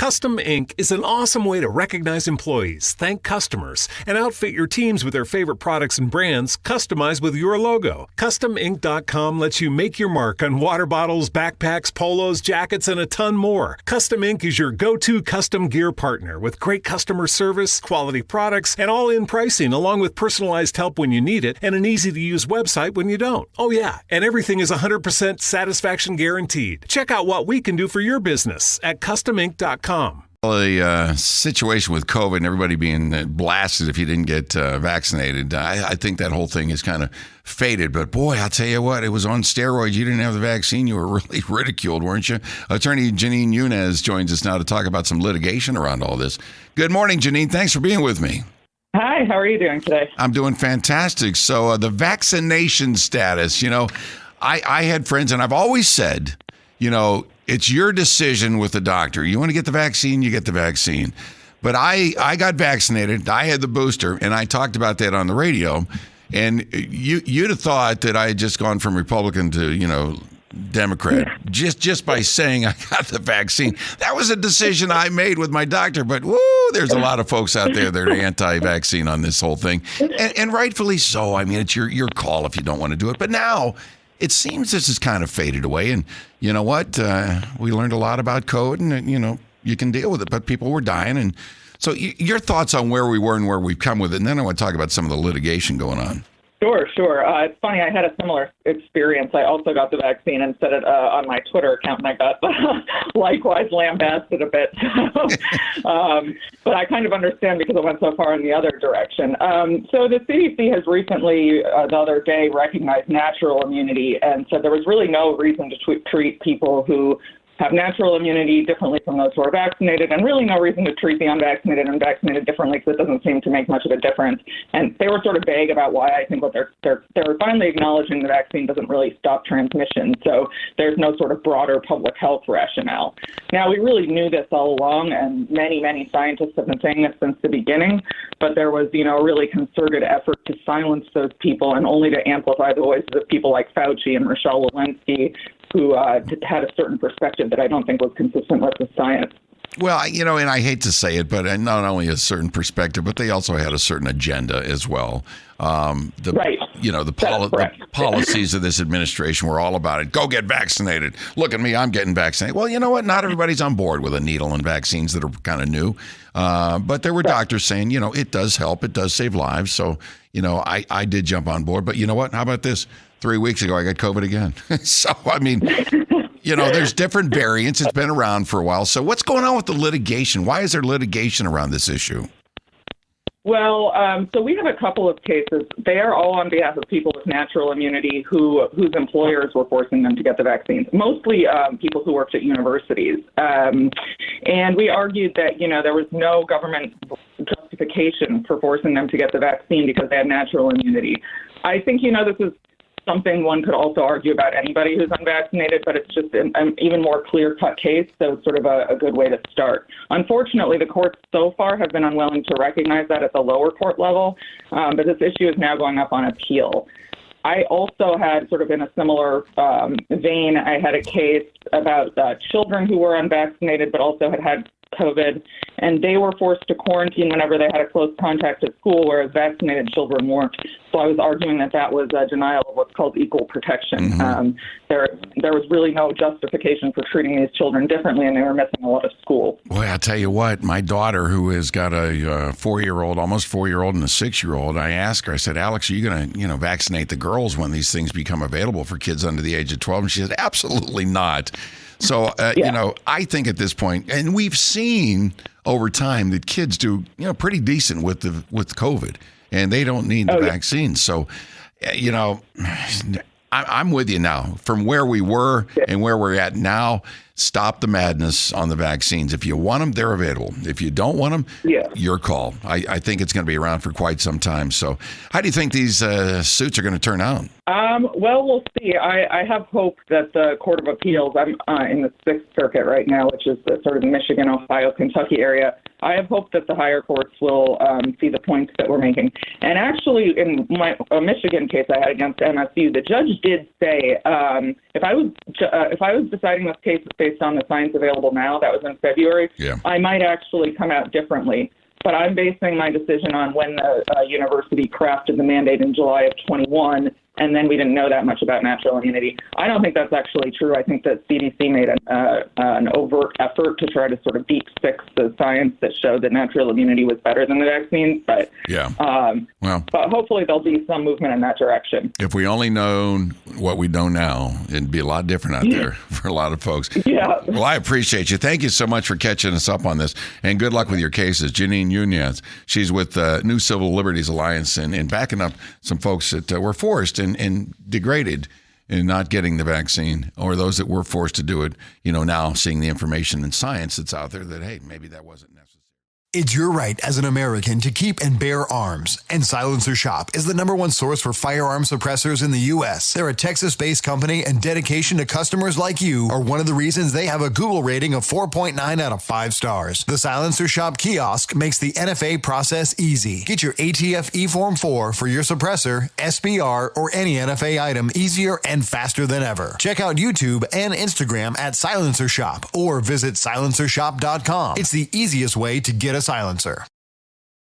Custom Ink is an awesome way to recognize employees, thank customers, and outfit your teams with their favorite products and brands customized with your logo. CustomInk.com lets you make your mark on water bottles, backpacks, polos, jackets, and a ton more. Custom Ink is your go-to custom gear partner with great customer service, quality products, and all-in pricing, along with personalized help when you need it and an easy-to-use website when you don't. Oh yeah, and everything is 100% satisfaction guaranteed. Check out what we can do for your business at CustomInk.com. The situation with COVID and everybody being blasted if you didn't get vaccinated, I think that whole thing is kind of faded. But boy, I'll tell you what, it was on steroids. You didn't have the vaccine. You were really ridiculed, weren't you? Attorney Jenin Younes joins us now to talk about some litigation around all this. Good morning, Jenin. Thanks for being with me. Hi, how are you doing today? I'm doing fantastic. So the vaccination status, I had friends, and I've always said, it's your decision with the doctor. You want to get the vaccine, you get the vaccine. But I got vaccinated. I had the booster, and I talked about that on the radio. And you'd have thought that I had just gone from Republican to, Democrat just by saying I got the vaccine. That was a decision I made with my doctor. But there's a lot of folks out there that are anti-vaccine on this whole thing, and rightfully so. I mean, it's your call if you don't want to do it. But now it seems this has kind of faded away. And you know what? We learned a lot about COVID, and you can deal with it. But people were dying, and so your thoughts on where we were and where we've come with it. And then I want to talk about some of the litigation going on. Sure. It's funny. I had a similar experience. I also got the vaccine and said it on my Twitter account, and I got likewise lambasted a bit. But I kind of understand because it went so far in the other direction. So the CDC has recently, the other day, recognized natural immunity and said there was really no reason to treat people who have natural immunity differently from those who are vaccinated, and really no reason to treat the unvaccinated and vaccinated differently, because it doesn't seem to make much of a difference. And they were sort of vague about why. I think what they're finally acknowledging the vaccine doesn't really stop transmission, so there's no sort of broader public health rationale. Now, we really knew this all along, and many scientists have been saying this since the beginning, but there was, a really concerted effort to silence those people and only to amplify the voices of people like Fauci and Rochelle Walensky, who had a certain perspective that I don't think was consistent with the science. Well, and I hate to say it, but not only a certain perspective, but they also had a certain agenda as well. Right. The policies of this administration were all about it. Go get vaccinated. Look at me, I'm getting vaccinated. Well, you know what? Not everybody's on board with a needle and vaccines that are kind of new. But there were doctors saying, it does help. It does save lives. So, I did jump on board. But you know what? How about this? 3 weeks ago, I got COVID again. So, I mean, there's different variants. It's been around for a while. So what's going on with the litigation? Why is there litigation around this issue? Well, so we have a couple of cases. They are all on behalf of people with natural immunity whose employers were forcing them to get the vaccines, mostly people who worked at universities. And we argued that, there was no government justification for forcing them to get the vaccine because they had natural immunity. I think, this is something one could also argue about anybody who's unvaccinated, but it's just an even more clear-cut case, so it's sort of a good way to start. Unfortunately, the courts so far have been unwilling to recognize that at the lower court level, but this issue is now going up on appeal. I also had sort of in a similar vein, I had a case about children who were unvaccinated but also had COVID, and they were forced to quarantine whenever they had a close contact at school, whereas vaccinated children weren't. So I was arguing that was a denial of what's called equal protection. Mm-hmm. There was really no justification for treating these children differently, and they were missing a lot of school. Boy, I'll tell you what, my daughter, who has got a 4-year-old, almost 4-year-old, and a 6-year-old, I asked her, I said, Alex, are you going to, vaccinate the girls when these things become available for kids under the age of 12? And she said, absolutely not. So, I think at this point, and we've seen over time that kids do, pretty decent with COVID, and they don't need the vaccine. So, I'm with you now. From where we were and where we're at now, stop the madness on the vaccines. If you want them, they're available. If you don't want them, your call. I think it's going to be around for quite some time. So how do you think these suits are going to turn out? Well, we'll see. I have hope that the Court of Appeals, I'm in the Sixth Circuit right now, which is the sort of Michigan, Ohio, Kentucky area. I have hope that the higher courts will see the points that we're making. And actually, in my Michigan case I had against MSU, the judge did say if I was deciding this case based on the science available now, that was in February, I might actually come out differently. But I'm basing my decision on when the university crafted the mandate in July of 21, and then we didn't know that much about natural immunity. I don't think that's actually true. I think that CDC made an overt effort to try to sort of deep fix the science that showed that natural immunity was better than the vaccines. But but hopefully there'll be some movement in that direction. If we only known what we know now, it'd be a lot different out there for a lot of folks. Yeah. Well, I appreciate you. Thank you so much for catching us up on this, and good luck with your cases. Jenin Younes, she's with New Civil Liberties Alliance and backing up some folks that were forced and degraded in not getting the vaccine, or those that were forced to do it, now seeing the information and science that's out there that, hey, maybe that wasn't necessary. It's your right as an American to keep and bear arms, and Silencer Shop is the #1 source for firearm suppressors in the U.S. They're a Texas-based company, and dedication to customers like you are one of the reasons they have a Google rating of 4.9 out of 5 stars. The Silencer Shop kiosk makes the NFA process easy. Get your ATF E-Form 4 for your suppressor, SBR, or any NFA item easier and faster than ever. Check out YouTube and Instagram at Silencer Shop, or visit silencershop.com. It's the easiest way to get a silencer.